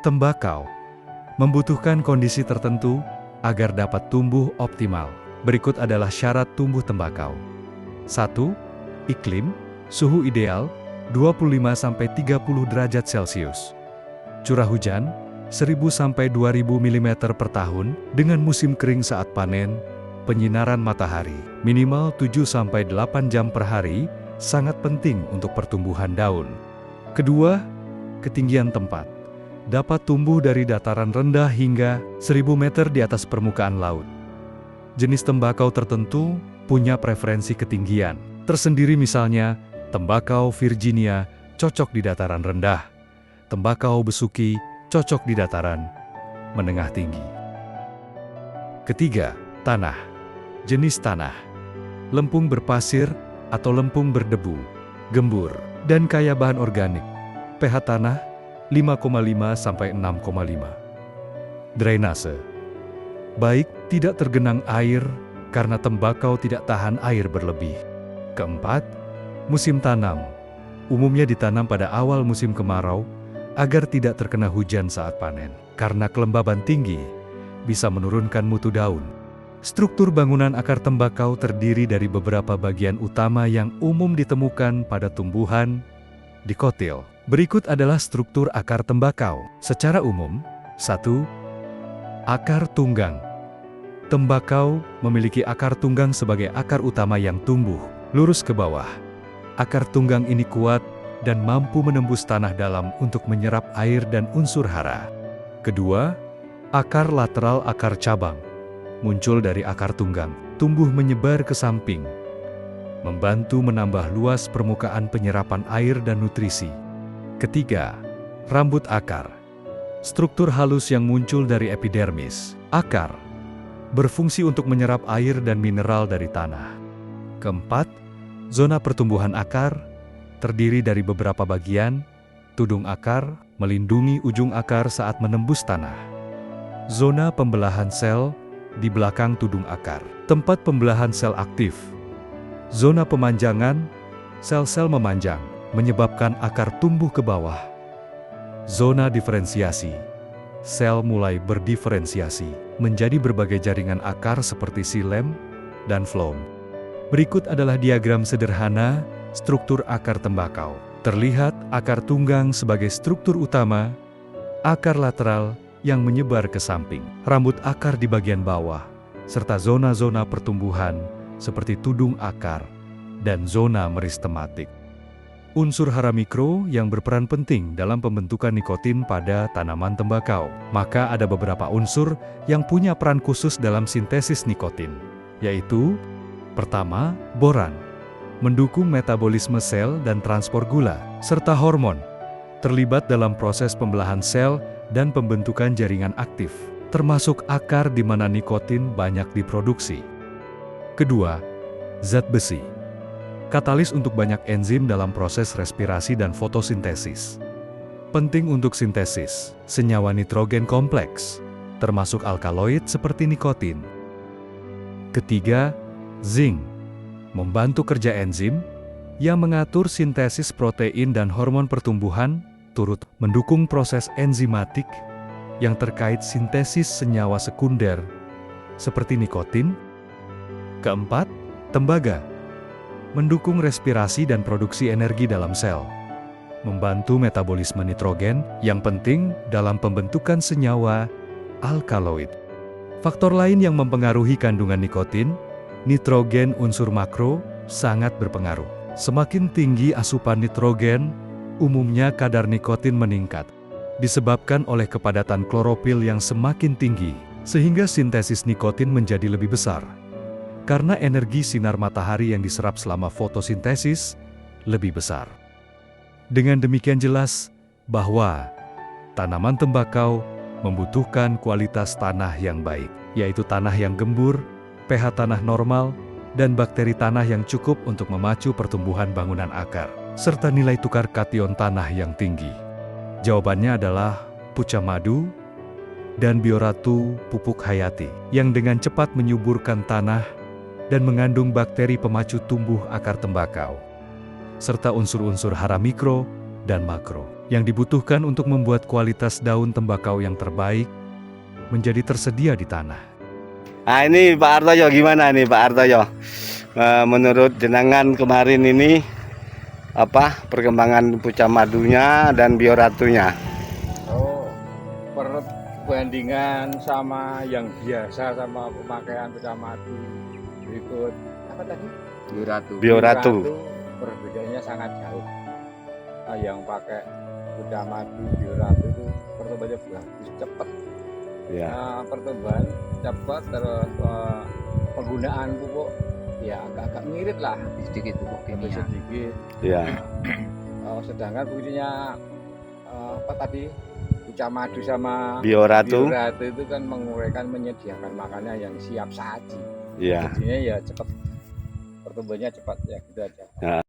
Tembakau membutuhkan kondisi tertentu agar dapat tumbuh optimal. Berikut adalah syarat tumbuh tembakau. 1. Iklim, suhu ideal 25–30 derajat Celcius. Curah hujan 1000–2000 mm per tahun dengan musim kering saat panen. Penyinaran matahari minimal 7–8 jam per hari sangat penting untuk pertumbuhan daun. Kedua, ketinggian tempat. Dapat tumbuh dari dataran rendah hingga 1000 meter di atas permukaan laut. Jenis tembakau tertentu punya preferensi ketinggian tersendiri, misalnya tembakau Virginia cocok di dataran rendah, tembakau besuki cocok di dataran menengah tinggi. Ketiga, tanah. Jenis tanah. Lempung berpasir atau lempung berdebu, gembur, dan kaya bahan organik. pH tanah 5,5–6,5. Drainase. Baik, tidak tergenang air karena tembakau tidak tahan air berlebih. Keempat, musim tanam. Umumnya ditanam pada awal musim kemarau agar tidak terkena hujan saat panen. Karena kelembaban tinggi, bisa menurunkan mutu daun. Struktur bangunan akar tembakau terdiri dari beberapa bagian utama yang umum ditemukan pada tumbuhan dikotil. Berikut adalah struktur akar tembakau. Secara umum, 1. Akar tunggang. Tembakau memiliki akar tunggang sebagai akar utama yang tumbuh lurus ke bawah. Akar tunggang ini kuat dan mampu menembus tanah dalam untuk menyerap air dan unsur hara. Kedua, akar lateral akar cabang. Muncul dari akar tunggang, tumbuh menyebar ke samping, membantu menambah luas permukaan penyerapan air dan nutrisi. Ketiga, rambut akar. Struktur halus yang muncul dari epidermis. Akar berfungsi untuk menyerap air dan mineral dari tanah. Keempat, zona pertumbuhan akar terdiri dari beberapa bagian. Tudung akar melindungi ujung akar saat menembus tanah. Zona pembelahan sel di belakang tudung akar. Tempat pembelahan sel aktif. Zona pemanjangan, sel-sel memanjang, menyebabkan akar tumbuh ke bawah. Zona diferensiasi. Sel mulai berdiferensiasi menjadi berbagai jaringan akar seperti xilem dan phloem. Berikut adalah diagram sederhana struktur akar tembakau. Terlihat akar tunggang sebagai struktur utama, akar lateral yang menyebar ke samping, rambut akar di bagian bawah, serta zona-zona pertumbuhan seperti tudung akar dan zona meristematik. Unsur hara mikro yang berperan penting dalam pembentukan nikotin pada tanaman tembakau. Maka ada beberapa unsur yang punya peran khusus dalam sintesis nikotin, yaitu pertama, boran, mendukung metabolisme sel dan transport gula, serta hormon, terlibat dalam proses pembelahan sel dan pembentukan jaringan aktif, termasuk akar di mana nikotin banyak diproduksi. Kedua, zat besi. Katalis untuk banyak enzim dalam proses respirasi dan fotosintesis. Penting untuk sintesis senyawa nitrogen kompleks, termasuk alkaloid seperti nikotin. Ketiga, zinc. Membantu kerja enzim yang mengatur sintesis protein dan hormon pertumbuhan, turut mendukung proses enzimatik yang terkait sintesis senyawa sekunder seperti nikotin. Keempat, tembaga. Mendukung respirasi dan produksi energi dalam sel. Membantu metabolisme nitrogen yang penting dalam pembentukan senyawa alkaloid. Faktor lain yang mempengaruhi kandungan nikotin, nitrogen unsur makro, sangat berpengaruh. Semakin tinggi asupan nitrogen, umumnya kadar nikotin meningkat. Disebabkan oleh kepadatan klorofil yang semakin tinggi, sehingga sintesis nikotin menjadi lebih besar. Karena energi sinar matahari yang diserap selama fotosintesis lebih besar. Dengan demikian jelas bahwa tanaman tembakau membutuhkan kualitas tanah yang baik, yaitu tanah yang gembur, pH tanah normal, dan bakteri tanah yang cukup untuk memacu pertumbuhan bangunan akar, serta nilai tukar kation tanah yang tinggi. Jawabannya adalah puca madu dan bioratu pupuk hayati, yang dengan cepat menyuburkan tanah dan mengandung bakteri pemacu tumbuh akar tembakau, serta unsur-unsur hara mikro dan makro. yang dibutuhkan untuk membuat kualitas daun tembakau yang terbaik menjadi tersedia di tanah. Nah ini Pak Artoyo gimana nih Pak Artoyo? Menurut jenengan kemarin ini perkembangan pucah madunya dan bioratunya? Oh, perbandingan sama yang biasa sama pemakaian pucah madu berikut apa tadi? Bioratu. Perbedaannya sangat jauh. Nah, yang pakai pucah madu bioratu itu pertumbuhannya bagus, cepat. Ya. Pertumbuhan cepat, terus penggunaan pupuk ya agak-agak mirip lah, sedikit pupuk lebih kimia. sedikit. Ya. Sedangkan fungsinya apa tadi, pucah madu sama Bioratu. bioratu itu kan menguraikan, menyediakan makanan yang siap saji. Ya. Jadinya ya cepat, pertumbuhannya cepat, ya gitu aja.